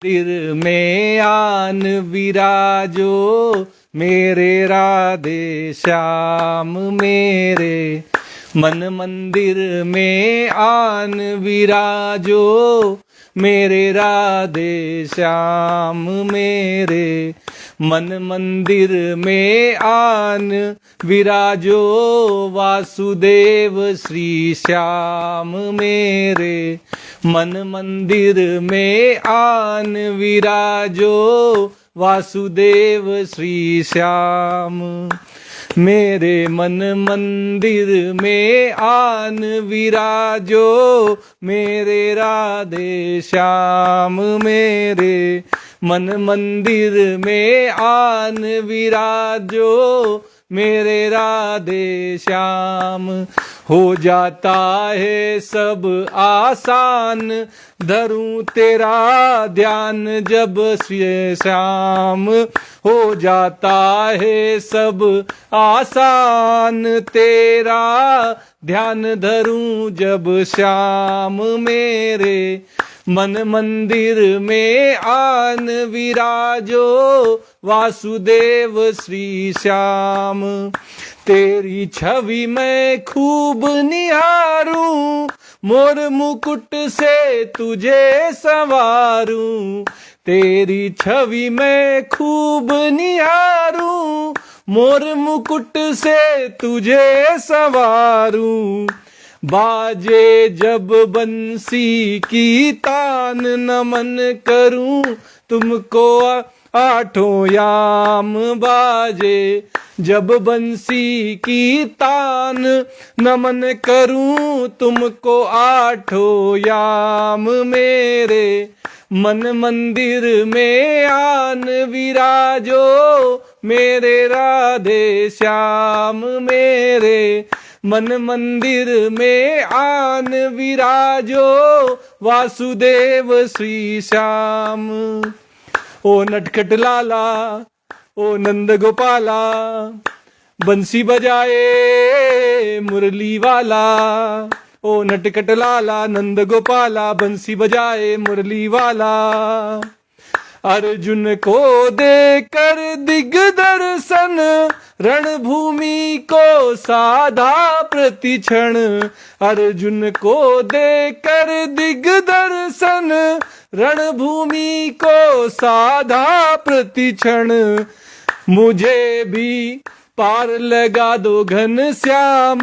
मंदिर में आन विराजो मेरे राधे श्याम मेरे। मन मंदिर में आन विराजो मेरे राधे श्याम मेरे। मन मंदिर में आन विराजो वासुदेव श्री श्याम मेरे। मन मंदिर में आन विराजो वासुदेव श्री श्याम मेरे। मन मंदिर में आन विराजो मेरे राधे श्याम मेरे। मन मंदिर में आन विराजो मेरे राधे श्याम। हो जाता है सब आसान धरूं तेरा ध्यान जब श्री श्याम। हो जाता है सब आसान तेरा ध्यान धरूं जब श्याम मेरे। मन मंदिर में आन विराजो वासुदेव श्री श्याम। तेरी छवि मैं खूब निहारूं मोर मुकुट से तुझे संवारूं। तेरी छवि मैं खूब निहारूं मोर मुकुट से तुझे संवारूं। बाजे जब बंसी की तान नमन करूं तुमको आठों याम। बाजे जब बंसी की तान नमन करूं तुमको आठों याम मेरे। मन मंदिर में आन विराजो मेरे राधे श्याम मेरे। मन मंदिर में आन विराजो वासुदेव श्री श्याम। ओ नटखट लाला ओ नंद गोपाला बंसी बजाए मुरली वाला। ओ नटखट लाला नंद गोपाला बंसी बजाए मुरली वाला। अर्जुन को देकर दिग्दर्शन रणभूमि को साधा प्रतिक्षण। अर्जुन को देकर दिग्दर्शन रणभूमि को साधा प्रतिक्षण। मुझे भी पार लगा दो घन श्याम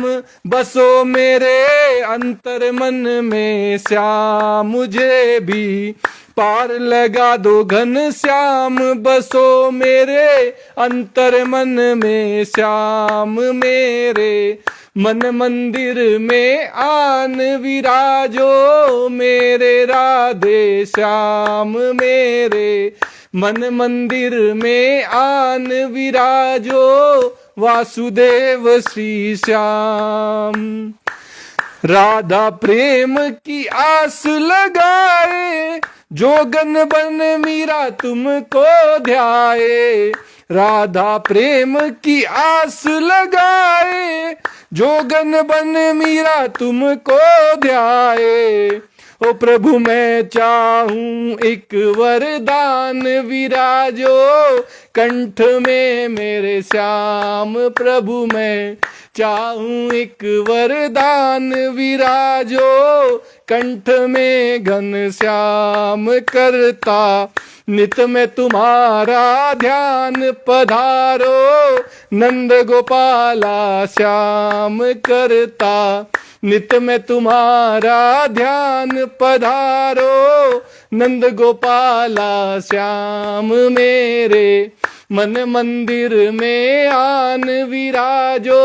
बसो मेरे अंतर मन में श्याम। मुझे भी पार लगा दो घन श्याम बसो मेरे अंतर मन में श्याम मेरे। मन मंदिर में आन विराजो मेरे राधे श्याम मेरे। मन मंदिर में आन विराजो वासुदेव श्री श्याम। राधा प्रेम की आस लगाए जोगन बन मीरा तुमको ध्याए। राधा प्रेम की आस लगाए जोगन बन मीरा तुमको ध्याए। ओ प्रभु मैं चाहूं एक वरदान विराजो कंठ में मेरे श्याम। प्रभु मैं चाहूं एक वरदान विराजो कंठ में घन श्याम। करता नित में तुम्हारा ध्यान पधारो नंद गोपाला श्याम। करता नित में तुम्हारा ध्यान पधारो नंद गोपाला श्याम मेरे। मन मंदिर में आन विराजो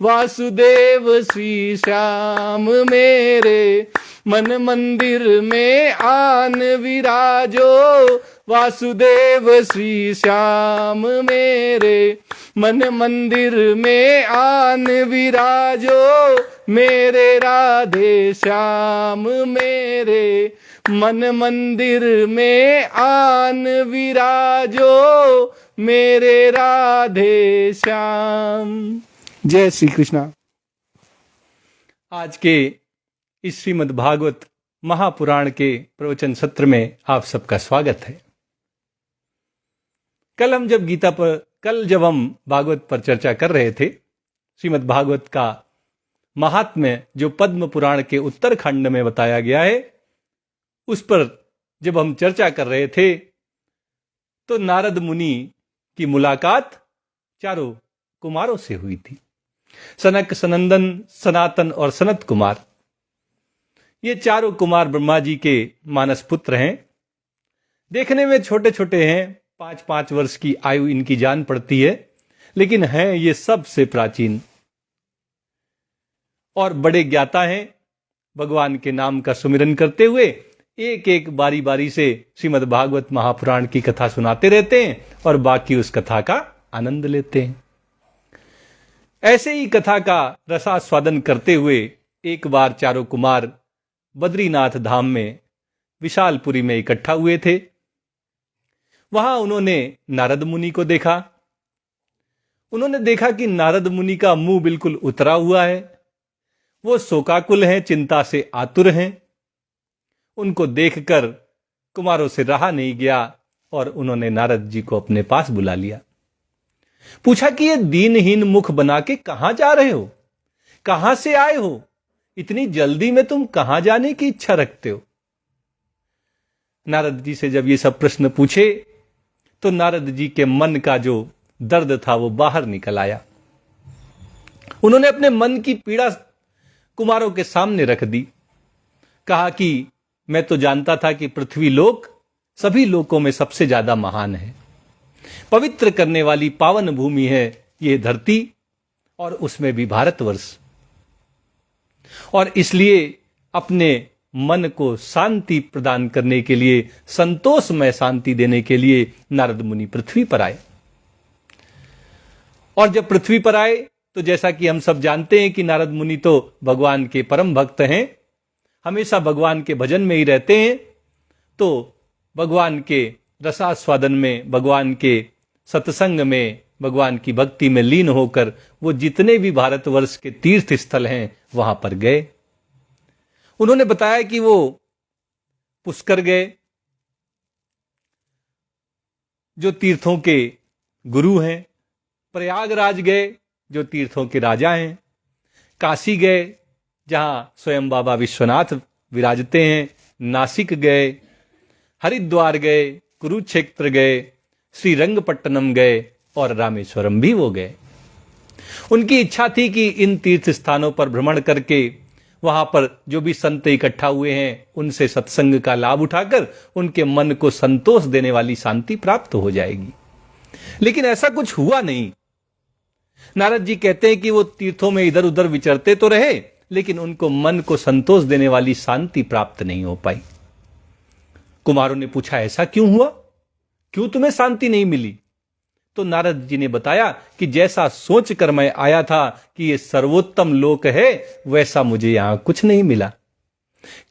वासुदेव श्री श्याम मेरे। मन मंदिर में आन विराजो वासुदेव श्री श्याम मेरे। मन मंदिर में आन विराजो मेरे राधे श्याम मेरे। मन मंदिर में आन विराजो मेरे राधे श्याम। जय श्री कृष्णा। आज के इस श्रीमद् भागवत महापुराण के प्रवचन सत्र में आप सबका स्वागत है। कल जब हम भागवत पर चर्चा कर रहे थे, श्रीमद् भागवत का महात्म्य जो पद्म पुराण के उत्तर खंड में बताया गया है, उस पर जब हम चर्चा कर रहे थे तो नारद मुनि की मुलाकात चारों कुमारों से हुई थी। सनक, सनंदन, सनातन और सनत कुमार, ये चारों कुमार ब्रह्मा जी के मानस पुत्र हैं। देखने में छोटे छोटे हैं, 5-5 वर्ष की आयु इनकी जान पड़ती है, लेकिन हैं ये सबसे प्राचीन और बड़े ज्ञाता हैं। भगवान के नाम का सुमिरन करते हुए एक एक बारी बारी से श्रीमद् भागवत महापुराण की कथा सुनाते रहते हैं और बाकी उस कथा का आनंद लेते हैं। ऐसे ही कथा का रसास्वादन करते हुए एक बार चारों कुमार बद्रीनाथ धाम में विशालपुरी में इकट्ठा हुए थे। वहां उन्होंने नारद मुनि को देखा। उन्होंने देखा कि नारद मुनि का मुंह बिल्कुल उतरा हुआ है, वो शोकाकुल हैं, चिंता से आतुर हैं। उनको देखकर कुमारों से रहा नहीं गया और उन्होंने नारद जी को अपने पास बुला लिया। पूछा कि ये दीनहीन मुख बना के कहां जा रहे हो, कहां से आए हो, इतनी जल्दी में तुम कहां जाने की इच्छा रखते हो। नारद जी से जब ये सब प्रश्न पूछे तो नारद जी के मन का जो दर्द था वो बाहर निकल आया। उन्होंने अपने मन की पीड़ा कुमारों के सामने रख दी। कहा कि मैं तो जानता था कि पृथ्वी लोक सभी लोकों में सबसे ज्यादा महान है, पवित्र करने वाली पावन भूमि है ये धरती, और उसमें भी भारतवर्ष। और इसलिए अपने मन को शांति प्रदान करने के लिए, संतोषमय शांति देने के लिए नारद मुनि पृथ्वी पर आए। और जब पृथ्वी पर आए तो जैसा कि हम सब जानते हैं कि नारद मुनि तो भगवान के परम भक्त हैं, हमेशा भगवान के भजन में ही रहते हैं। तो भगवान के रसास्वादन में, भगवान के सत्संग में, भगवान की भक्ति में लीन होकर वो जितने भी भारतवर्ष के तीर्थ स्थल हैं वहां पर गए। उन्होंने बताया कि वो पुष्कर गए, जो तीर्थों के गुरु हैं, प्रयागराज गए, जो तीर्थों के राजा हैं, काशी गए जहां स्वयं बाबा विश्वनाथ विराजते हैं, नासिक गए, हरिद्वार गए, कुरुक्षेत्र गए, श्रीरंगपट्टनम गए और रामेश्वरम भी वो गए। उनकी इच्छा थी कि इन तीर्थ स्थानों पर भ्रमण करके वहां पर जो भी संत इकट्ठा हुए हैं उनसे सत्संग का लाभ उठाकर उनके मन को संतोष देने वाली शांति प्राप्त हो जाएगी। लेकिन ऐसा कुछ हुआ नहीं। नारद जी कहते हैं कि वो तीर्थों में इधर उधर विचरते तो रहे, लेकिन उनको मन को संतोष देने वाली शांति प्राप्त नहीं हो पाई। कुमारों ने पूछा, ऐसा क्यों हुआ, क्यों तुम्हें शांति नहीं मिली? तो नारद जी ने बताया कि जैसा सोच कर मैं आया था कि ये सर्वोत्तम लोक है, वैसा मुझे यहां कुछ नहीं मिला।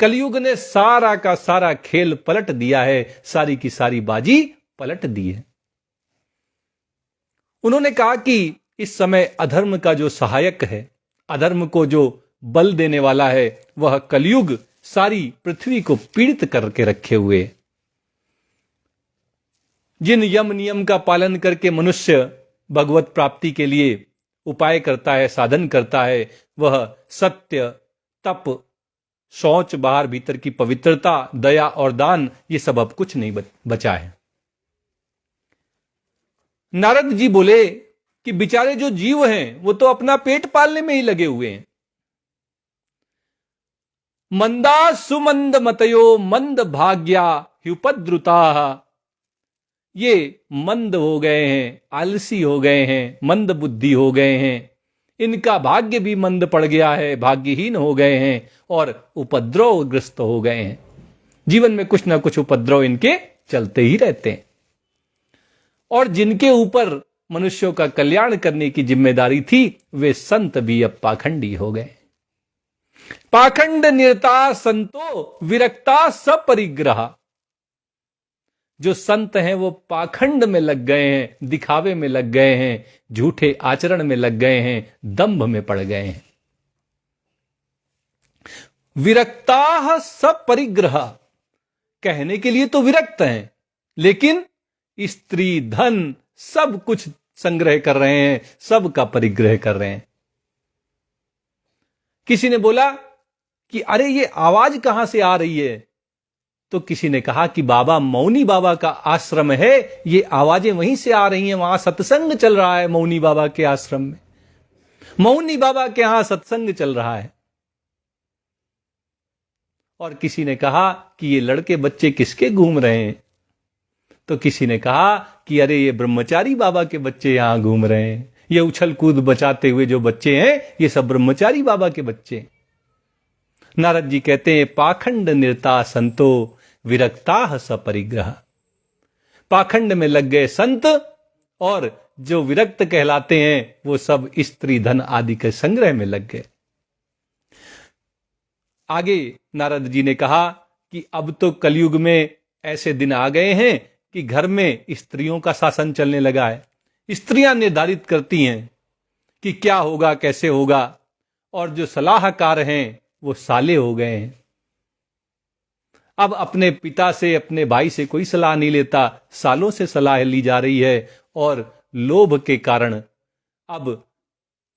कलयुग ने सारा का सारा खेल पलट दिया है, सारी की सारी बाजी पलट दी है। उन्होंने कहा कि इस समय अधर्म का जो सहायक है, अधर्म को जो बल देने वाला है, वह कलयुग सारी पृथ्वी को पीड़ित करके रखे हुए। जिन यम नियम का पालन करके मनुष्य भगवत प्राप्ति के लिए उपाय करता है, साधन करता है, वह सत्य, तप, शौच, बाहर भीतर की पवित्रता, दया और दान, ये सब अब कुछ नहीं बचा है। नारद जी बोले कि बेचारे जो जीव हैं वो तो अपना पेट पालने में ही लगे हुए हैं। मंदा सुमंद मतयो मंद भाग्या ह्युपद्रुता, ये मंद हो गए हैं, आलसी हो गए हैं, मंद बुद्धि हो गए हैं, इनका भाग्य भी मंद पड़ गया है, भाग्यहीन हो गए हैं और उपद्रवग्रस्त हो गए हैं। जीवन में कुछ ना कुछ उपद्रव इनके चलते ही रहते हैं। और जिनके ऊपर मनुष्यों का कल्याण करने की जिम्मेदारी थी, वे संत भी अब पाखंडी हो गए। पाखंड निरता संतो विरक्ता सपरिग्रह, जो संत हैं वो पाखंड में लग गए हैं, दिखावे में लग गए हैं, झूठे आचरण में लग गए हैं, दंभ में पड़ गए हैं। विरक्ताः सब परिग्रह, कहने के लिए तो विरक्त हैं, लेकिन स्त्री धन सब कुछ संग्रह कर रहे हैं, सब का परिग्रह कर रहे हैं। किसी ने बोला कि अरे ये आवाज कहां से आ रही है? तो किसी ने कहा कि बाबा मौनी बाबा का आश्रम है, ये आवाजें वहीं से आ रही हैं, वहां सत्संग चल रहा है मौनी बाबा के आश्रम में, मौनी बाबा के यहां सत्संग चल रहा है। और किसी ने कहा कि ये लड़के बच्चे किसके घूम रहे हैं? तो किसी ने कहा कि अरे ये ब्रह्मचारी बाबा के बच्चे यहां घूम रहे हैं, ये उछल कूद बचाते हुए जो बच्चे हैं ये सब ब्रह्मचारी बाबा के बच्चे। नारद जी कहते हैं पाखंड निरता संतो विरक्ता सपरिग्रह, पाखंड में लग गए संत और जो विरक्त कहलाते हैं वो सब स्त्री धन आदि के संग्रह में लग गए। आगे नारद जी ने कहा कि अब तो कलयुग में ऐसे दिन आ गए हैं कि घर में स्त्रियों का शासन चलने लगा है, स्त्रियां निर्धारित करती हैं कि क्या होगा कैसे होगा, और जो सलाहकार हैं वो साले हो गए हैं। अब अपने पिता से अपने भाई से कोई सलाह नहीं लेता, सालों से सलाह ली जा रही है, और लोभ के कारण अब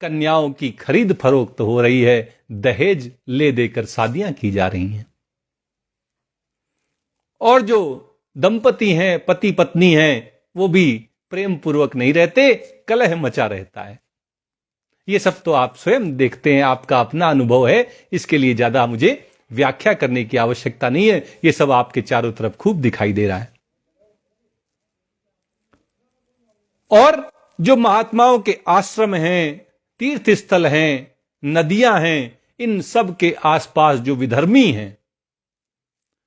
कन्याओं की खरीद फरोख्त हो रही है, दहेज ले देकर शादियां की जा रही हैं। और जो दंपति हैं, पति पत्नी हैं, वो भी प्रेम पूर्वक नहीं रहते, कलह मचा रहता है। ये सब तो आप स्वयं देखते हैं, आपका अपना अनुभव है, इसके लिए ज्यादा मुझे व्याख्या करने की आवश्यकता नहीं है, ये सब आपके चारों तरफ खूब दिखाई दे रहा है। और जो महात्माओं के आश्रम हैं, तीर्थ स्थल हैं, नदियां हैं, इन सब के आसपास जो विधर्मी हैं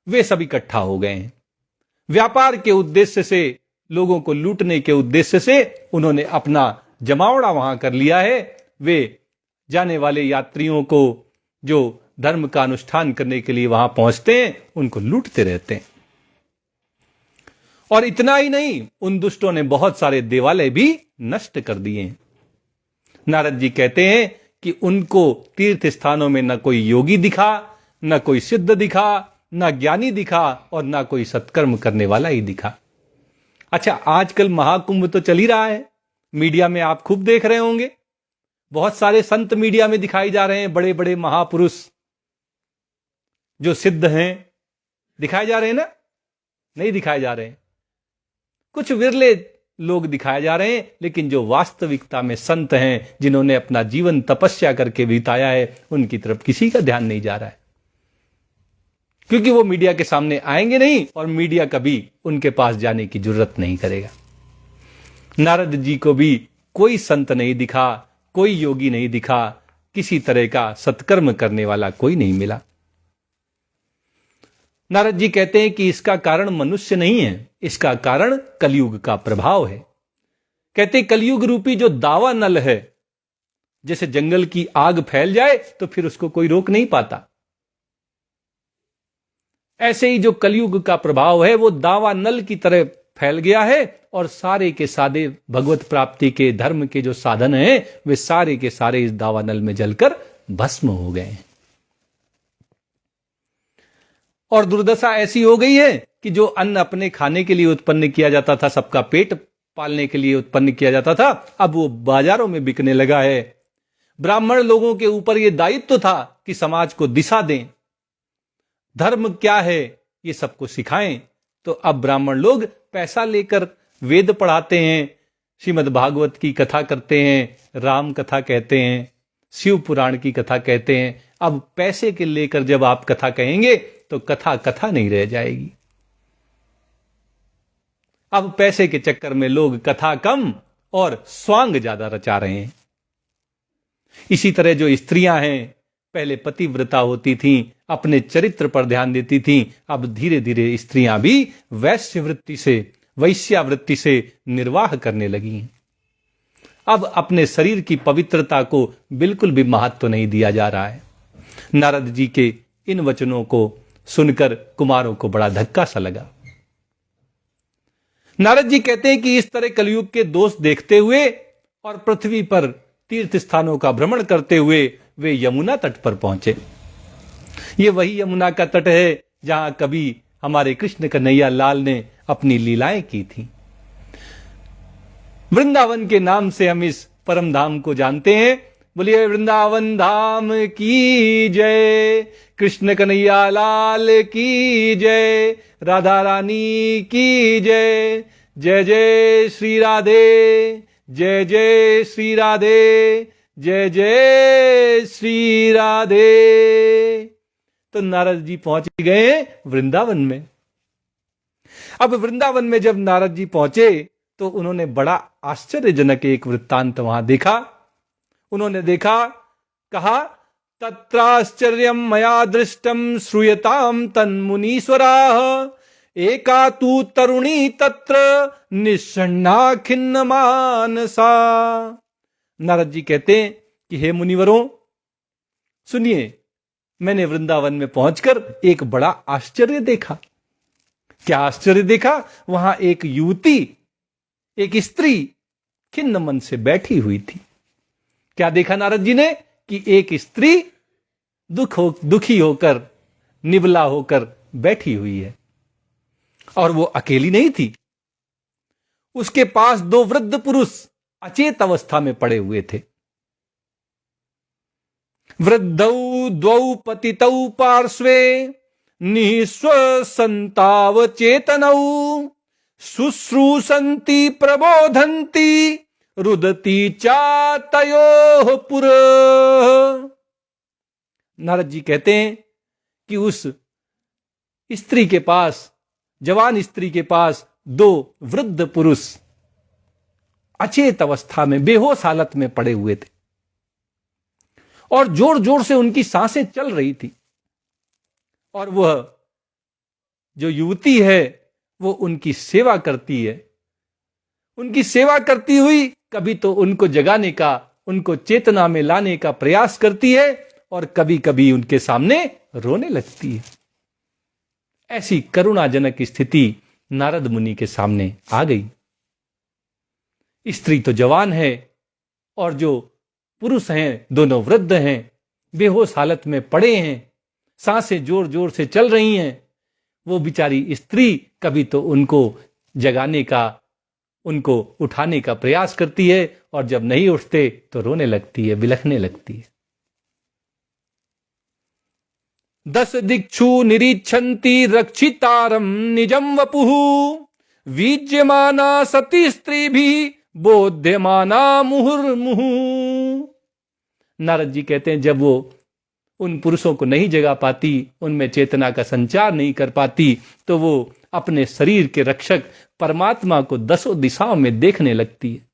वे सब इकट्ठा हो गए हैं। व्यापार के उद्देश्य से, लोगों को लूटने के उद्देश्य से उन्होंने अपना जमावड़ा वहां कर लिया है। वे जाने वाले यात्रियों को जो धर्म का अनुष्ठान करने के लिए वहां पहुंचते हैं उनको लूटते रहते हैं। और इतना ही नहीं, उन दुष्टों ने बहुत सारे देवालय भी नष्ट कर दिए हैं। नारद जी कहते हैं कि उनको तीर्थ स्थानों में न कोई योगी दिखा, न कोई सिद्ध दिखा, न ज्ञानी दिखा, और न कोई सत्कर्म करने वाला ही दिखा। अच्छा, आजकल महाकुंभ तो चल ही रहा है, मीडिया में आप खूब देख रहे होंगे, बहुत सारे संत मीडिया में दिखाई जा रहे हैं, बड़े बड़े महापुरुष जो सिद्ध हैं दिखाए जा रहे हैं ना? नहीं दिखाए जा रहे हैं, कुछ विरले लोग दिखाए जा रहे हैं, लेकिन जो वास्तविकता में संत हैं, जिन्होंने अपना जीवन तपस्या करके बिताया है, उनकी तरफ किसी का ध्यान नहीं जा रहा है, क्योंकि वो मीडिया के सामने आएंगे नहीं और मीडिया कभी उनके पास जाने की जरूरत नहीं करेगा। नारद जी को भी कोई संत नहीं दिखा, कोई योगी नहीं दिखा, किसी तरह का सत्कर्म करने वाला कोई नहीं मिला। नारद जी कहते हैं कि इसका कारण मनुष्य नहीं है, इसका कारण कलयुग का प्रभाव है। कहते कलयुग रूपी जो दावा नल है, जैसे जंगल की आग फैल जाए तो फिर उसको कोई रोक नहीं पाता, ऐसे ही जो कलयुग का प्रभाव है वो दावा नल की तरह फैल गया है, और सारे के सारे भगवत प्राप्ति के धर्म के जो साधन हैं वे सारे के सारे इस दावा नल में जलकर भस्म हो गए हैं। और दुर्दशा ऐसी हो गई है कि जो अन्न अपने खाने के लिए उत्पन्न किया जाता था, सबका पेट पालने के लिए उत्पन्न किया जाता था, अब वो बाजारों में बिकने लगा है। ब्राह्मण लोगों के ऊपर यह दायित्व था कि समाज को दिशा दें, धर्म क्या है ये सबको सिखाएं, तो अब ब्राह्मण लोग पैसा लेकर वेद पढ़ाते हैं, श्रीमद् भागवत की कथा करते हैं, राम कथा कहते हैं, शिव पुराण की कथा कहते हैं। अब पैसे के लेकर जब आप कथा कहेंगे तो कथा कथा नहीं रह जाएगी। अब पैसे के चक्कर में लोग कथा कम और स्वांग ज्यादा रचा रहे हैं। इसी तरह जो स्त्रियां हैं, पहले पतिव्रता होती थीं, अपने चरित्र पर ध्यान देती थीं, अब धीरे धीरे स्त्रियां भी वैश्यावृत्ति से निर्वाह करने लगी हैं। अब अपने शरीर की पवित्रता को बिल्कुल भी महत्व नहीं दिया जा रहा है। नारद जी के इन वचनों को सुनकर कुमारों को बड़ा धक्का सा लगा। नारद जी कहते हैं कि इस तरह कलयुग के दोष देखते हुए और पृथ्वी पर तीर्थ स्थानों का भ्रमण करते हुए वे यमुना तट पर पहुंचे। ये वही यमुना का तट है जहां कभी हमारे कृष्ण कन्हैया लाल ने अपनी लीलाएं की थी। वृंदावन के नाम से हम इस परम धाम को जानते हैं। बोलिए वृंदावन धाम की जय, कृष्ण कन्हैया लाल की जय, राधा रानी की जय। जय जय श्री राधे, जय जय श्री राधे, जय जय श्री राधे। तो नारद जी पहुंच गए वृंदावन में। अब वृंदावन में जब नारद जी पहुंचे तो उन्होंने बड़ा आश्चर्यजनक एक वृत्तांत वहां देखा। उन्होंने देखा, कहा, तत्राश्चर्यम मया दृष्टम श्रूयताम तन्मुनीश्वराः, एका तु तरुणी तत्र निषण्णा खिन्न मानसा। नारद जी कहते हैं कि हे मुनिवरों, सुनिए, मैंने वृंदावन में पहुंचकर एक बड़ा आश्चर्य देखा। क्या आश्चर्य देखा? वहां एक युवती, एक स्त्री खिन्न मन से बैठी हुई थी। क्या देखा नारद जी ने? कि एक स्त्री दुखी होकर, निबला होकर बैठी हुई है। और वो अकेली नहीं थी, उसके पास दो वृद्ध पुरुष अचेत अवस्था में पड़े हुए थे। वृद्धौ द्वौ पतितौ पार्श्वे निःश्वसन्तावचेतनौ, शुश्रूषन्ति प्रबोधन्ति रुदति चातयोः पुरः। नारद जी कहते हैं कि उस स्त्री के पास, जवान स्त्री के पास दो वृद्ध पुरुष अचेत अवस्था में, बेहोश हालत में पड़े हुए थे और जोर जोर से उनकी सांसें चल रही थी। और वह जो युवती है वो उनकी सेवा करती है। उनकी सेवा करती हुई कभी तो उनको जगाने का, उनको चेतना में लाने का प्रयास करती है और कभी कभी उनके सामने रोने लगती है। ऐसी करुणाजनक स्थिति नारद मुनि के सामने आ गई। स्त्री तो जवान है और जो पुरुष हैं दोनों वृद्ध हैं, बेहोश हालत में पड़े हैं, सांसें जोर जोर से चल रही हैं। वो बेचारी स्त्री कभी तो उनको जगाने का, उनको उठाने का प्रयास करती है और जब नहीं उठते तो रोने लगती है, बिलखने लगती है। 10 दिक्षु निरीक्षन्ति रक्षितारं निजं वपुः, वीज्यमाना सती स्त्री भी बोध्यमाना मुहुर्मुहुः। नारद जी कहते हैं जब वो उन पुरुषों को नहीं जगा पाती, उनमें चेतना का संचार नहीं कर पाती, तो वो अपने शरीर के रक्षक परमात्मा को 10 दिशाओं में देखने लगती है।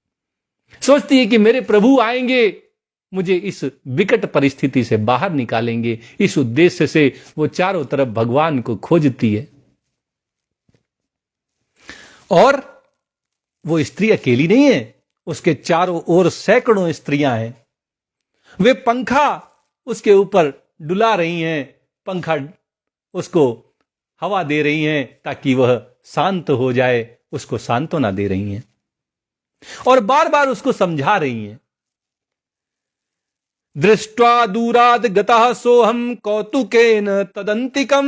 सोचती है कि मेरे प्रभु आएंगे, मुझे इस विकट परिस्थिति से बाहर निकालेंगे। इस उद्देश्य से वो चारों तरफ भगवान को खोजती है। और वो स्त्री अकेली नहीं है, उसके चारों ओर सैकड़ों स्त्रियां हैं। वे पंखा उसके ऊपर डुला रही हैं, पंखा उसको हवा दे रही हैं ताकि वह शांत हो जाए, उसको सांत्वना दे रही हैं और बार बार उसको समझा रही हैं। दृष्ट्वा दूराद गतः सोहम कौतुकेन तदंतिकम,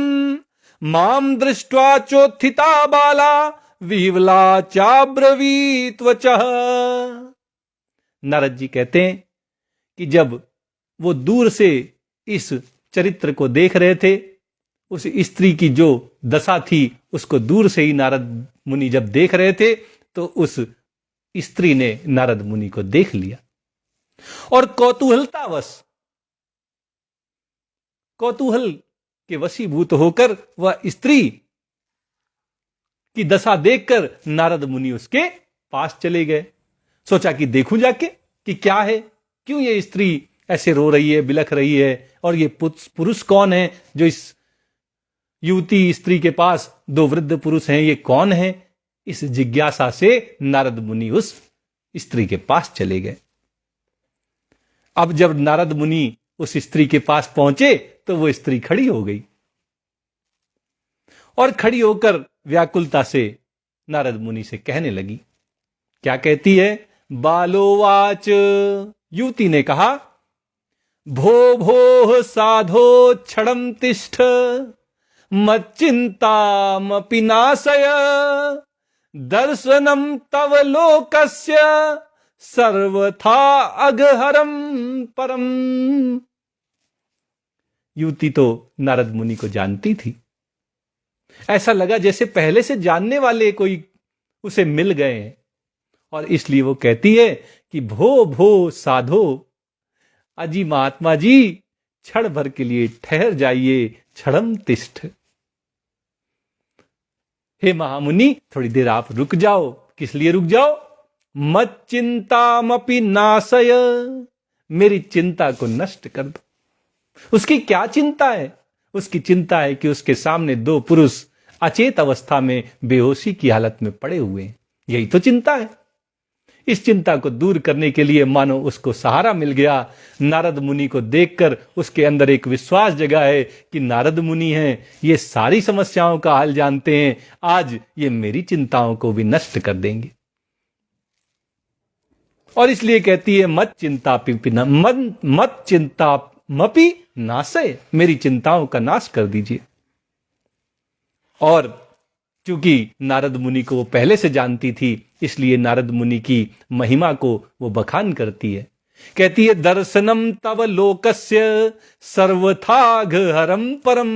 माम दृष्ट्वा चोत्थिता बाला विह्वला चाब्रवीत वचः। नारद जी कहते हैं कि जब वो दूर से इस चरित्र को देख रहे थे, उस स्त्री की जो दशा थी उसको दूर से ही नारद मुनि जब देख रहे थे, तो उस स्त्री ने नारद मुनि को देख लिया और कौतूहल के वशीभूत होकर वह स्त्री की दशा देखकर नारद मुनि उसके पास चले गए। सोचा कि देखूं जाके कि क्या है, क्यों ये स्त्री ऐसे रो रही है, बिलख रही है, और ये पुरुष कौन है जो इस युवती स्त्री के पास दो वृद्ध पुरुष हैं, ये कौन है? इस जिज्ञासा से नारद मुनि उस स्त्री के पास चले गए। अब जब नारद मुनि उस स्त्री के पास पहुंचे तो वो स्त्री खड़ी हो गई और खड़ी होकर व्याकुलता से नारद मुनि से कहने लगी। क्या कहती है? बालोवाच, युवती ने कहा, भो भो साधो क्षणं तिष्ठ मच्चिंतामपि नाशय दर्शनम तव लोकस्य सर्वथा अघहरम परम। युवती तो नारद मुनि को जानती थी। ऐसा लगा जैसे पहले से जानने वाले कोई उसे मिल गए हैं, और इसलिए वो कहती है कि भो भो साधो, अजी महात्मा जी क्षण भर के लिए ठहर जाइए, क्षणम तिष्ठ। हे महामुनि थोड़ी देर आप रुक जाओ। किस लिए रुक जाओ? मत चिंतामपि नाशय, मेरी चिंता को नष्ट कर दो। उसकी क्या चिंता है? उसकी चिंता है कि उसके सामने दो पुरुष अचेत अवस्था में बेहोशी की हालत में पड़े हुए हैं। यही तो चिंता है। इस चिंता को दूर करने के लिए मानो उसको सहारा मिल गया। नारद मुनि को देखकर उसके अंदर एक विश्वास जगा है कि नारद मुनि हैं, ये सारी समस्याओं का हल जानते हैं, आज ये मेरी चिंताओं को भी नष्ट कर देंगे। और इसलिए कहती है मत चिंता मपि नाशय, मेरी चिंताओं का नाश कर दीजिए। और क्योंकि नारद मुनि को वो पहले से जानती थी, इसलिए नारद मुनि की महिमा को वो बखान करती है। कहती है दर्शनम तव लोकस्य सर्वथाघहरम परम।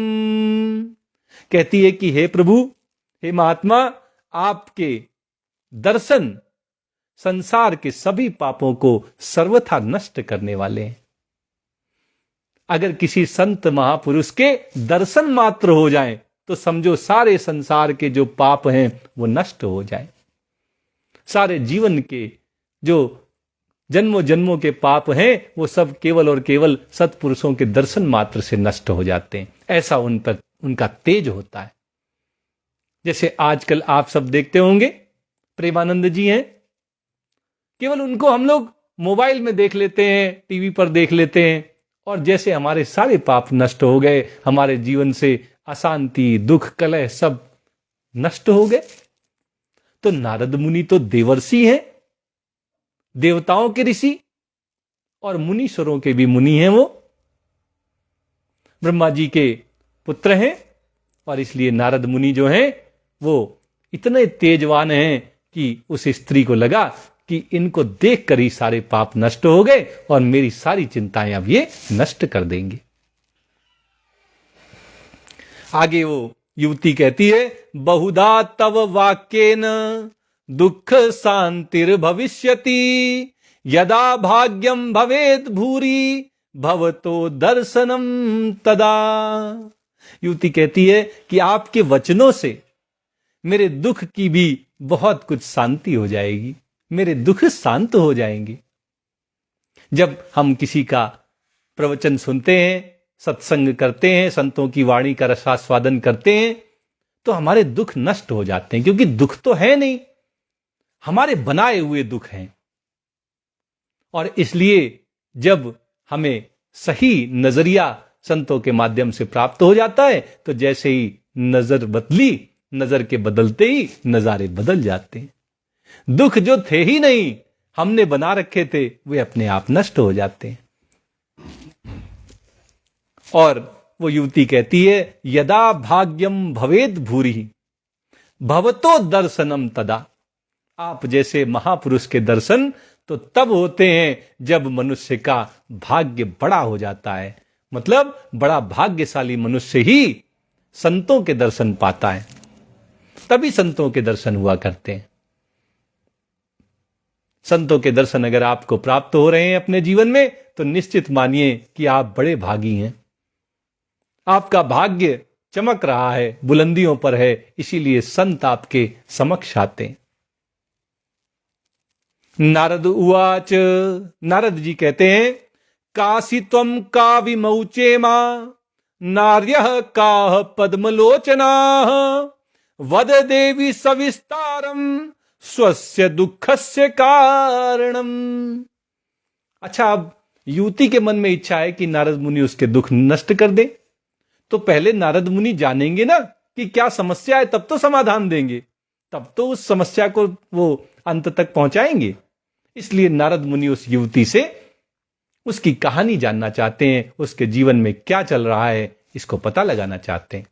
कहती है कि हे प्रभु, हे महात्मा, आपके दर्शन संसार के सभी पापों को सर्वथा नष्ट करने वाले हैं। अगर किसी संत महापुरुष के दर्शन मात्र हो जाएं तो समझो सारे संसार के जो पाप हैं वो नष्ट हो जाएं। सारे जीवन के जो जन्मों जन्मों के पाप हैं वो सब केवल और केवल सत्पुरुषों के दर्शन मात्र से नष्ट हो जाते हैं। ऐसा उन पर उनका तेज होता है। जैसे आजकल आप सब देखते होंगे प्रेमानंद जी हैं, केवल उनको हम लोग मोबाइल में देख लेते हैं, टीवी पर देख लेते हैं, और जैसे हमारे सारे पाप नष्ट हो गए, हमारे जीवन से अशांति, दुख, कलह सब नष्ट हो गए। तो नारद मुनि तो देवर्षि हैं, देवताओं के ऋषि और मुनीश्वरों के भी मुनि हैं। वो ब्रह्मा जी के पुत्र हैं, और इसलिए नारद मुनि जो हैं वो इतने तेजवान हैं कि उस स्त्री को लगा कि इनको देखकर ही सारे पाप नष्ट हो गए और मेरी सारी चिंताएं अब ये नष्ट कर देंगे। आगे वो युवती कहती है बहुधा तव वाक्येन दुख शांतिर भविष्यति यदा भाग्यम भवेद भूरी भवतो दर्शनम तदा। युवती कहती है कि आपके वचनों से मेरे दुख की भी बहुत कुछ शांति हो जाएगी, मेरे दुख शांत हो जाएंगे। जब हम किसी का प्रवचन सुनते हैं, सत्संग करते हैं, संतों की वाणी का रसास्वादन करते हैं, तो हमारे दुख नष्ट हो जाते हैं, क्योंकि दुख तो है नहीं, हमारे बनाए हुए दुख हैं। और इसलिए जब हमें सही नजरिया संतों के माध्यम से प्राप्त हो जाता है, तो जैसे ही नजर बदली, नजर के बदलते ही नजारे बदल जाते हैं। दुख जो थे ही नहीं, हमने बना रखे थे, वे अपने आप नष्ट हो जाते हैं। और वो युवती कहती है यदा भाग्यम भवेद भूरि भवतो दर्शनम तदा। आप जैसे महापुरुष के दर्शन तो तब होते हैं जब मनुष्य का भाग्य बड़ा हो जाता है। मतलब बड़ा भाग्यशाली मनुष्य ही संतों के दर्शन पाता है, तभी संतों के दर्शन हुआ करते हैं। संतों के दर्शन अगर आपको प्राप्त हो रहे हैं अपने जीवन में, तो निश्चित मानिए कि आप बड़े भागी हैं। आपका भाग्य चमक रहा है, बुलंदियों पर है, इसीलिए संत आपके समक्ष आते हैं। नारद उवाच, नारद जी कहते हैं काशी त्वं काविमौचेमा नार्यः काह पद्मलोचना वद देवी सविस्तारम स्वस्य दुखस्य कारणम। अच्छा, अब युवती के मन में इच्छा है कि नारद मुनि उसके दुख नष्ट कर दे, तो पहले नारद मुनि जानेंगे ना कि क्या समस्या है, तब तो समाधान देंगे, तब तो उस समस्या को वो अंत तक पहुंचाएंगे। इसलिए नारद मुनि उस युवती से उसकी कहानी जानना चाहते हैं, उसके जीवन में क्या चल रहा है इसको पता लगाना चाहते हैं।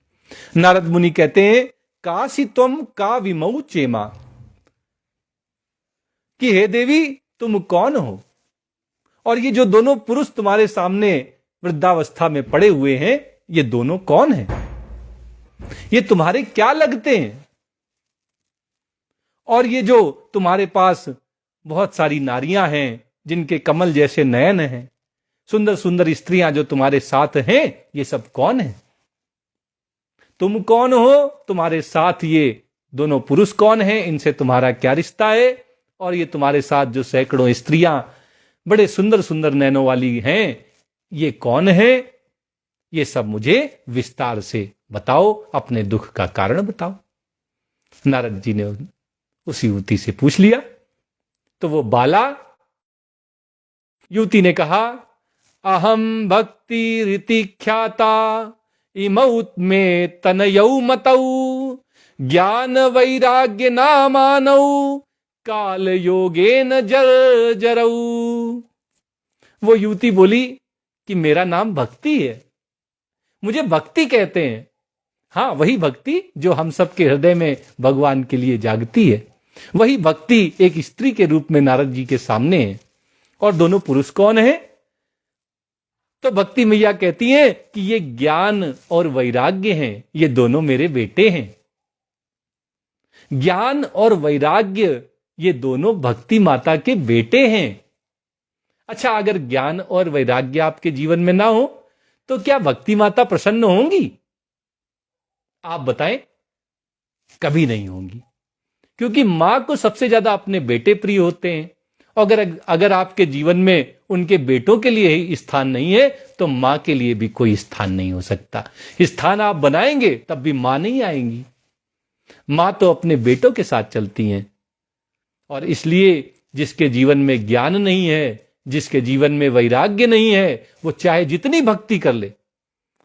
नारद मुनि कहते हैं कासी त्वम का विमौ चेमा, कि हे देवी तुम कौन हो, और ये जो दोनों पुरुष तुम्हारे सामने वृद्धावस्था में पड़े हुए हैं ये दोनों कौन हैं, ये तुम्हारे क्या लगते हैं, और ये जो तुम्हारे पास बहुत सारी नारियां हैं जिनके कमल जैसे नयन हैं, सुंदर सुंदर स्त्रियां जो तुम्हारे साथ हैं, ये सब कौन है, तुम कौन हो, तुम्हारे साथ ये दोनों पुरुष कौन हैं, इनसे तुम्हारा क्या रिश्ता है, और ये तुम्हारे साथ जो सैकड़ों स्त्रियां बड़े सुंदर सुंदर नैनों वाली हैं ये कौन है, ये सब मुझे विस्तार से बताओ, अपने दुख का कारण बताओ। नारद जी ने उस युवती से पूछ लिया। तो वो बाला युवती ने कहा अहम भक्ति रीति ख्याता इमौ में तनयौ मतौ ज्ञान वैराग्य नामानौ काल योगेन जरौ। वो युवती बोली कि मेरा नाम भक्ति है, मुझे भक्ति कहते हैं। हाँ, वही भक्ति जो हम सबके हृदय में भगवान के लिए जागती है, वही भक्ति एक स्त्री के रूप में नारद जी के सामने है। और दोनों पुरुष कौन है? तो भक्ति मैया कहती हैं कि ये ज्ञान और वैराग्य हैं, ये दोनों मेरे बेटे हैं। ज्ञान और वैराग्य ये दोनों भक्ति माता के बेटे हैं। अच्छा, अगर ज्ञान और वैराग्य आपके जीवन में ना हो तो क्या भक्ति माता प्रसन्न होंगी? आप बताएं, कभी नहीं होंगी, क्योंकि मां को सबसे ज्यादा अपने बेटे प्रिय होते हैं। अगर आपके जीवन में उनके बेटों के लिए ही स्थान नहीं है तो मां के लिए भी कोई स्थान नहीं हो सकता। स्थान आप बनाएंगे तब भी मां नहीं आएंगी। मां तो अपने बेटों के साथ चलती हैं। और इसलिए जिसके जीवन में ज्ञान नहीं है, जिसके जीवन में वैराग्य नहीं है, वो चाहे जितनी भक्ति कर ले,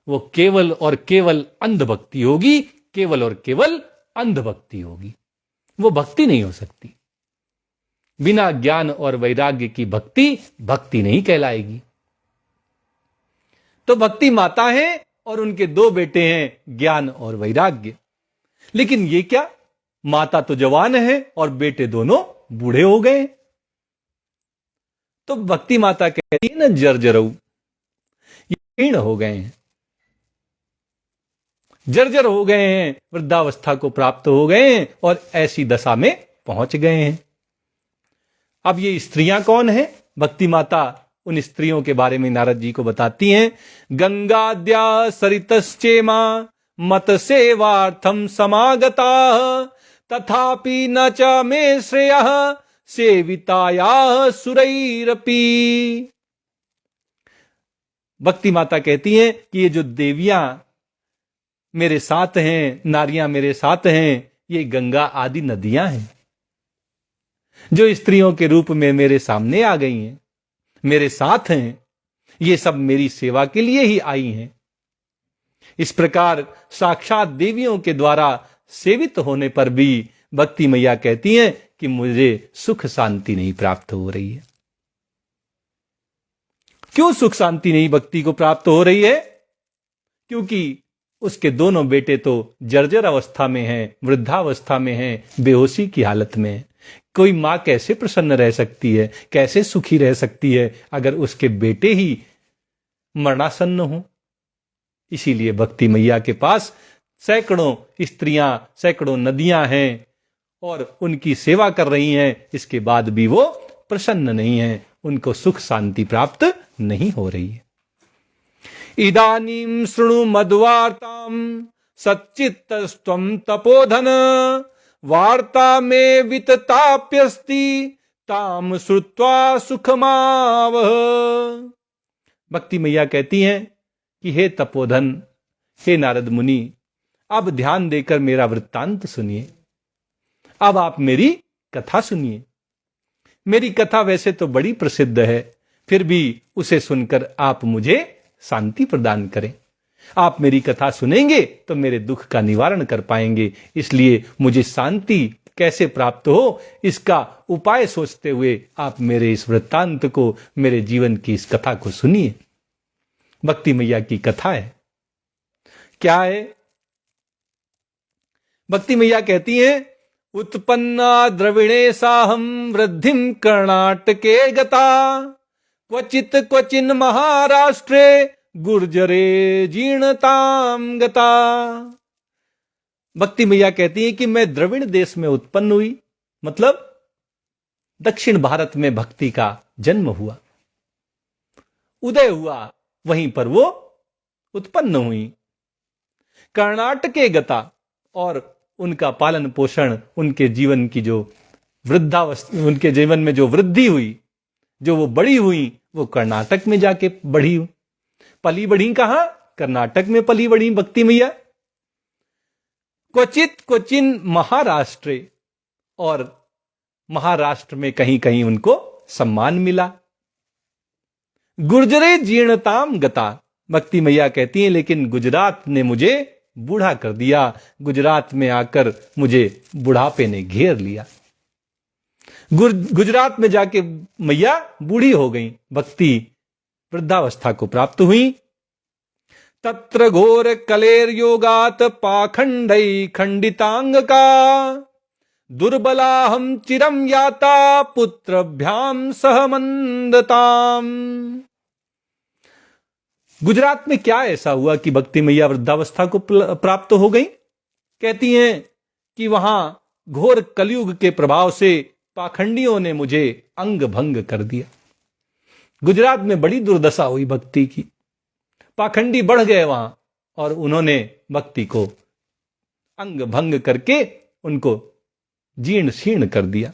वो केवल और केवल अंध भक्ति होगी, केवल और केवल अंध भक्ति होगी। वो भक्ति नहीं हो सकती। बिना ज्ञान और वैराग्य की भक्ति भक्ति नहीं कहलाएगी। तो भक्ति माता है और उनके दो बेटे हैं, ज्ञान और वैराग्य। लेकिन ये क्या, माता तो जवान है और बेटे दोनों बूढ़े हो गए। तो भक्ति माता कहती है न जर्जरऊ, ये क्षीण हो गए हैं, जर्जर हो गए हैं, वृद्धावस्था को प्राप्त हो गए हैं और ऐसी दशा में पहुंच गए हैं। अब ये स्त्रियां कौन हैं? भक्ति माता उन स्त्रियों के बारे में नारद जी को बताती हैं। गंगाद्या सरितश्चेमा मत सेवार्थम समागता तथापि न च मे श्रेयः सेविताया सुरैरपि। भक्ति माता कहती हैं कि ये जो देवियां मेरे साथ हैं, नारियां मेरे साथ हैं, ये गंगा आदि नदियां हैं जो स्त्रियों के रूप में मेरे सामने आ गई हैं, मेरे साथ हैं। ये सब मेरी सेवा के लिए ही आई हैं। इस प्रकार साक्षात देवियों के द्वारा सेवित होने पर भी भक्ति मैया कहती हैं कि मुझे सुख शांति नहीं प्राप्त हो रही है। क्यों सुख शांति नहीं भक्ति को प्राप्त हो रही है? क्योंकि उसके दोनों बेटे तो जर्जर अवस्था में हैं, वृद्धावस्था में हैं, बेहोशी की हालत में हैं। कोई मां कैसे प्रसन्न रह सकती है, कैसे सुखी रह सकती है अगर उसके बेटे ही मरणासन्न हो? इसीलिए भक्ति मैया के पास सैकड़ों स्त्रियां, सैकड़ों नदियां हैं और उनकी सेवा कर रही हैं। इसके बाद भी वो प्रसन्न नहीं है, उनको सुख शांति प्राप्त नहीं हो रही है। इदानीं शृणु मद्वार्तां सच्चित्तस्त्वं तपोधन वार्ता में वितताप्यस्ति ताम श्रुत्वा सुखमावह। भक्ति मैया कहती हैं कि हे तपोधन, हे नारद मुनि, अब ध्यान देकर मेरा वृत्तांत सुनिए। अब आप मेरी कथा सुनिए। मेरी कथा वैसे तो बड़ी प्रसिद्ध है, फिर भी उसे सुनकर आप मुझे शांति प्रदान करें। आप मेरी कथा सुनेंगे तो मेरे दुख का निवारण कर पाएंगे, इसलिए मुझे शांति कैसे प्राप्त हो, इसका उपाय सोचते हुए आप मेरे इस वृत्तांत को, मेरे जीवन की इस कथा को सुनिए। भक्ति मैया की कथा है। क्या है? भक्ति मैया कहती हैं, उत्पन्ना द्रविणे साहम वृद्धिम कर्णाटके गता, क्वचित क्वचिन महाराष्ट्रे गुर्जरे जीर्णताम गता। भक्ति मैया कहती है कि मैं द्रविड़ देश में उत्पन्न हुई, मतलब दक्षिण भारत में भक्ति का जन्म हुआ, उदय हुआ, वहीं पर वो उत्पन्न हुई। कर्नाटके गता, और उनका पालन पोषण, उनके जीवन की जो वृद्धावस्था, उनके जीवन में जो वृद्धि हुई, जो वो बड़ी हुई, वो कर्नाटक में जाके बढ़ी। पली बढ़ी कहां? कर्नाटक में पली बढ़ी भक्ति मैया। क्वचित क्वचिन महाराष्ट्र, और महाराष्ट्र में कहीं कहीं उनको सम्मान मिला। गुर्जरे जीर्णताम गता, भक्ति मैया कहती हैं लेकिन गुजरात ने मुझे बूढ़ा कर दिया, गुजरात में आकर मुझे बुढ़ापे ने घेर लिया। गुजरात में जाके मैया बूढ़ी हो गई, भक्ति वृद्धावस्था को प्राप्त हुई। तत्र घोर कलेर योगात पाखंडई खंडितांग का, दुर्बला हम चिरम याता पुत्रभ्याम सह मंदताम। गुजरात में क्या ऐसा हुआ कि भक्ति मैया वृद्धावस्था को प्राप्त हो गई? कहती हैं कि वहां घोर कलयुग के प्रभाव से पाखंडियों ने मुझे अंग भंग कर दिया। गुजरात में बड़ी दुर्दशा हुई भक्ति की, पाखंडी बढ़ गए वहां, और उन्होंने भक्ति को अंग भंग करके उनको जीर्ण शीर्ण कर दिया।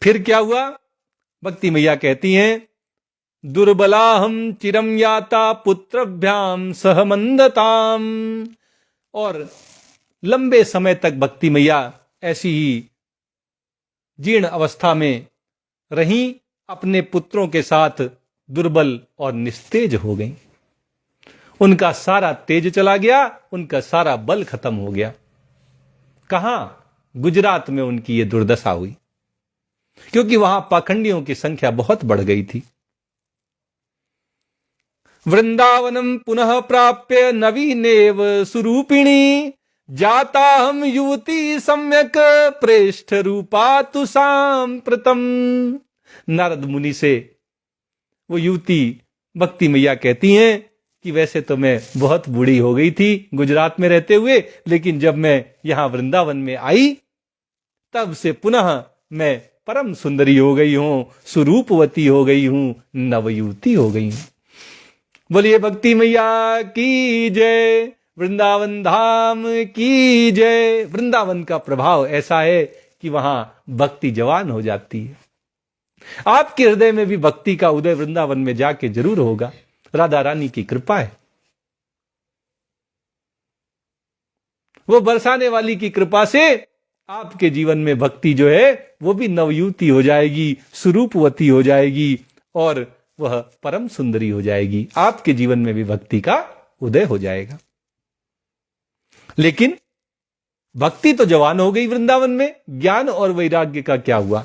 फिर क्या हुआ? भक्ति मैया कहती हैं, दुर्बलाहम चिरम याता पुत्रभ्याम सह मंदताम। और लंबे समय तक भक्ति मैया ऐसी ही जीर्ण अवस्था में रहीं, अपने पुत्रों के साथ दुर्बल और निस्तेज हो गईं। उनका सारा तेज चला गया, उनका सारा बल खत्म हो गया। कहां? गुजरात में उनकी यह दुर्दशा हुई, क्योंकि वहां पाखंडियों की संख्या बहुत बढ़ गई थी। वृंदावनम पुनः प्राप्य नवीनेव सुरूपिणी, जाता हम युवती सम्यक प्रेष्ठ रूपा तु सांप्रतम। नारद मुनि से वो युवती भक्ति मैया कहती हैं कि वैसे तो मैं बहुत बूढ़ी हो गई थी गुजरात में रहते हुए, लेकिन जब मैं यहां वृंदावन में आई तब से पुनः मैं परम सुंदरी हो गई हूं, सुरूपवती हो गई हूं, नवयुवती हो गई हूं। बोलिए भक्ति मैया की जय, वृंदावन धाम की जय। वृंदावन का प्रभाव ऐसा है कि वहां भक्ति जवान हो जाती है। आपके हृदय में भी भक्ति का उदय वृंदावन में जाके जरूर होगा, राधा रानी की कृपा है। वो बरसाने वाली की कृपा से आपके जीवन में भक्ति जो है वो भी नवयुवती हो जाएगी, स्वरूपवती हो जाएगी, और वह परम सुंदरी हो जाएगी। आपके जीवन में भी भक्ति का उदय हो जाएगा। लेकिन भक्ति तो जवान हो गई वृंदावन में, ज्ञान और वैराग्य का क्या हुआ?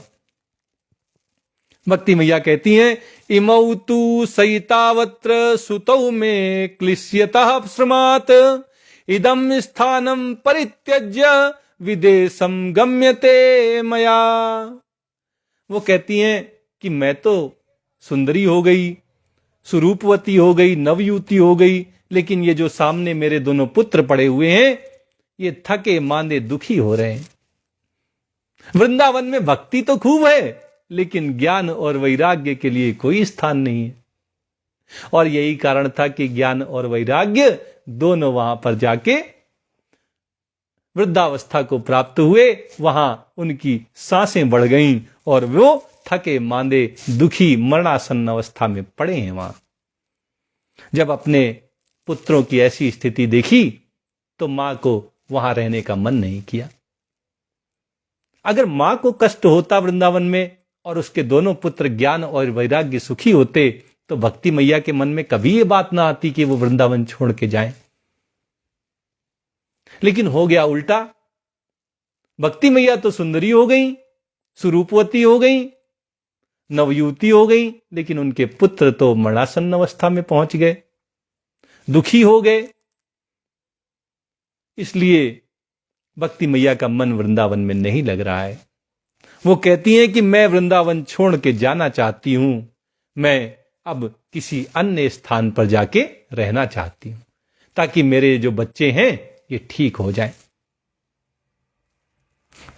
भक्ति मैया कहती हैं, इमौ तु सहितावत्र सुतौ में क्लिश्यतः श्रमात्, इदम स्थानम परित्यज्य विदेशम गम्यते मया। वो कहती हैं कि मैं तो सुंदरी हो गई, सुरूपवती हो गई, नवयुवती हो गई, लेकिन ये जो सामने मेरे दोनों पुत्र पड़े हुए हैं ये थके मांदे दुखी हो रहे हैं। वृंदावन में भक्ति तो खूब है, लेकिन ज्ञान और वैराग्य के लिए कोई स्थान नहीं है। और यही कारण था कि ज्ञान और वैराग्य दोनों वहां पर जाके वृद्धावस्था को प्राप्त हुए, वहां उनकी सांसें बढ़ गईं और वो थके मांदे दुखी मरणासन्न अवस्था में पड़े हैं। वहां जब अपने पुत्रों की ऐसी स्थिति देखी तो मां को वहां रहने का मन नहीं किया। अगर मां को कष्ट होता वृंदावन में और उसके दोनों पुत्र ज्ञान और वैराग्य सुखी होते तो भक्ति मैया के मन में कभी ये बात ना आती कि वो वृंदावन छोड़ के जाएं। लेकिन हो गया उल्टा। भक्ति मैया तो सुंदरी हो गई, सुरूपवती हो गई, नवयुवती हो गई, लेकिन उनके पुत्र तो मरणासन्न अवस्था में पहुंच गए, दुखी हो गए। इसलिए भक्ति मैया का मन वृंदावन में नहीं लग रहा है। वो कहती हैं कि मैं वृंदावन छोड़ के जाना चाहती हूं, मैं अब किसी अन्य स्थान पर जाके रहना चाहती हूं, ताकि मेरे जो बच्चे हैं ये ठीक हो जाएं।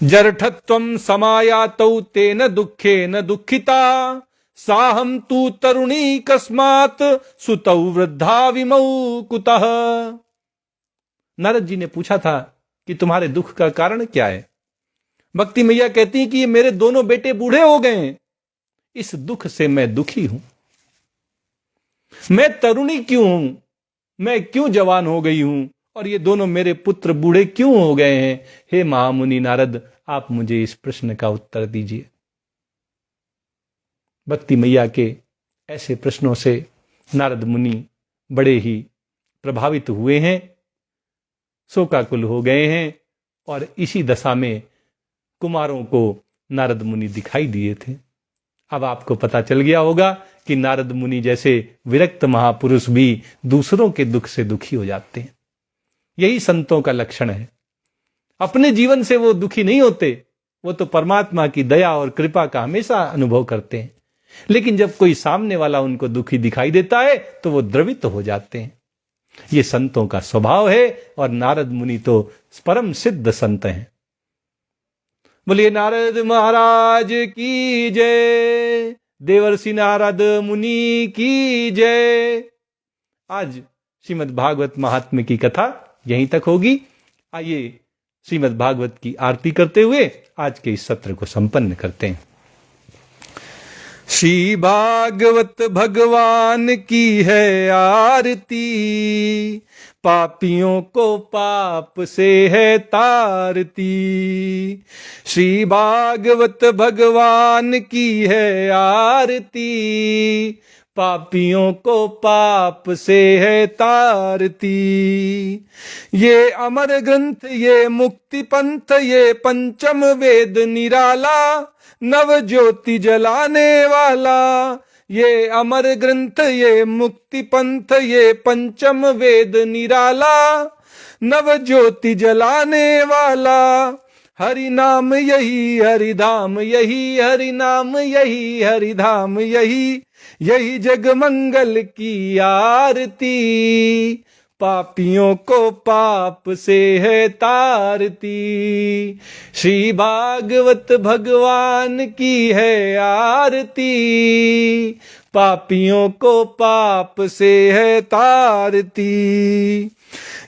जरठत्वं समायातौ तेन दुःखेन दुःखिता, साहं तु तरुणी कस्मात् सुतौ वृद्धा विमौ कुतः। नारद जी ने पूछा था कि तुम्हारे दुख का कारण क्या है। भक्ति मैया कहती कि ये मेरे दोनों बेटे बूढ़े हो गए हैं, इस दुख से मैं दुखी हूं। मैं तरुणी क्यों हूं, मैं क्यों जवान हो गई हूं, और ये दोनों मेरे पुत्र बूढ़े क्यों हो गए हैं। हे महामुनि नारद, आप मुझे इस प्रश्न का उत्तर दीजिए। भक्ति मैया के ऐसे प्रश्नों से नारद मुनि बड़े ही प्रभावित हुए हैं, शोकाकुल हो गए हैं, और इसी दशा में कुमारों को नारद मुनि दिखाई दिए थे। अब आपको पता चल गया होगा कि नारद मुनि जैसे विरक्त महापुरुष भी दूसरों के दुख से दुखी हो जाते हैं। यही संतों का लक्षण है। अपने जीवन से वो दुखी नहीं होते, वो तो परमात्मा की दया और कृपा का हमेशा अनुभव करते हैं, लेकिन जब कोई सामने वाला उनको दुखी दिखाई देता है तो वो द्रवित हो जाते हैं। ये संतों का स्वभाव है, और नारद मुनि तो परम सिद्ध संत हैं। बोलिए नारद महाराज की जय, देवर्षि नारद मुनि की जय। आज श्रीमद् भागवत महात्म्य की कथा यहीं तक होगी। आइए श्रीमद् भागवत की आरती करते हुए आज के इस सत्र को संपन्न करते हैं। श्री भागवत भगवान की है आरती, पापियों को पाप से है तारती। श्री भागवत भगवान की है आरती, पापियों को पाप से है तारती। ये अमर ग्रंथ, ये मुक्ति पंथ, ये पंचम वेद निराला, नव ज्योति जलाने वाला। ये अमर ग्रंथ, ये मुक्ति पंथ, ये पंचम वेद निराला, नव ज्योति जलाने वाला। हरि नाम यही हरिधाम यही, हरि नाम यही हरिधाम यही, यही जग मंगल की आरती। पापियों को पाप से है तारती। श्री भागवत भगवान की है आरती, पापियों को पाप से है तारती।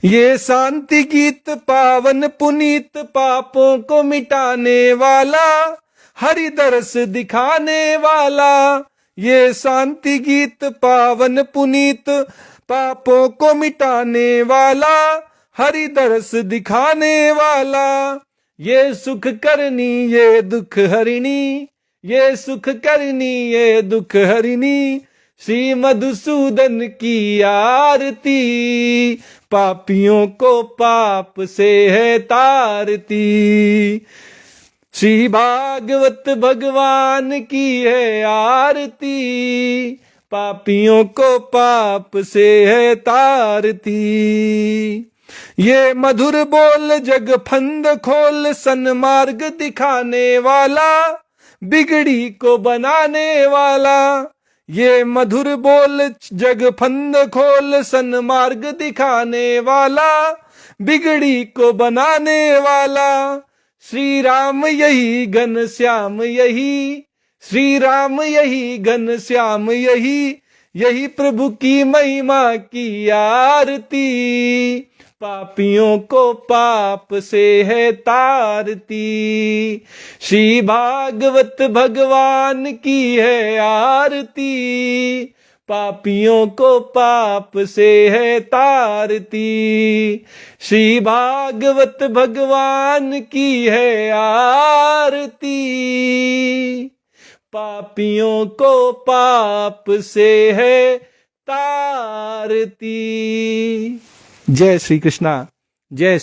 ये शांति गीत पावन पुनीत, पापों को मिटाने वाला, हरि दरस दिखाने वाला। ये शांति गीत पावन पुनीत, पापों को मिटाने वाला, हरि दरस दिखाने वाला। ये सुख करनी ये दुख हरिणी, ये सुख करनी ये दुख हरिणी। श्री मधुसूदन की आरती, पापियों को पाप से है तारती। श्री भागवत भगवान की है आरती, पापियों को पाप से है तारती। ये मधुर बोल जग फंद खोल, सन्मार्ग दिखाने वाला, बिगड़ी को बनाने वाला। ये मधुर बोल जग फंद खोल, सन्मार्ग दिखाने वाला, बिगड़ी को बनाने वाला। श्री राम यही घनश्याम यही, श्री राम यही घनश्याम यही, यही प्रभु की महिमा की आरती। पापियों को पाप से है तारती। श्री भागवत भगवान की है आरती, पापियों को पाप से है तारती। श्री भागवत भगवान की है आरती, पापियों को पाप से है तारती। जय श्री कृष्णा, जय